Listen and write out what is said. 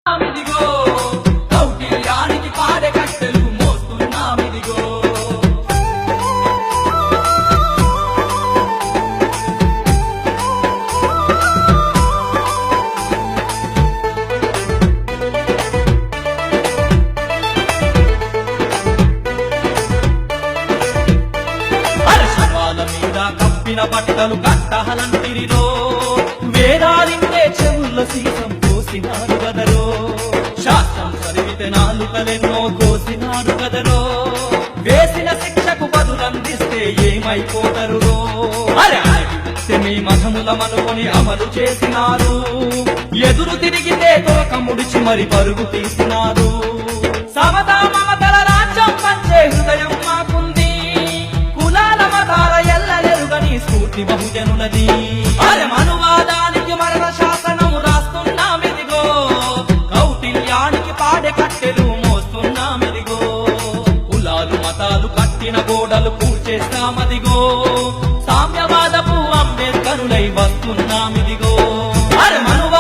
మిదిగో కౌటిల్యానికి పాడే కట్టెలు మోస్తున్నామిదిగో. అరశవాల మీద కప్పిన బట్టలు కట్టహలంటిరిలో వేదాలిందే చెవుల సీసం కోసినారు గదరో. శాస్త్రం చదివితే నాలుకలెన్నో కోసినారు గదరో. వేసిన శిక్షకు బదులందిస్తే ఏమైపోతరు. అరే మీ మఠముల మనుకొని అమలు చేసినారు. ఎదురు తిరిగితే తోక ముడిచి మరి పరుగు తీసినారు. సమతా మమతల రాజ్యం పంచే హృదయం మాకుంది. కులాల మతాల ఎల్లెరుగని స్ఫూర్తి బహుజనులది. అరే మనువాదానికి మరణ శాసనం రాస్తున్నామిదిగో. కౌటిల్యానికి పాడె కట్టెలు మోస్తున్నామిదిగో. కులాలు మతాలు కట్టిన గోడలు కూర్చేస్తామదిగో. సామ్యవాదపు అంబేద్కరులై వస్తున్నామిదిగో. అరే మనువా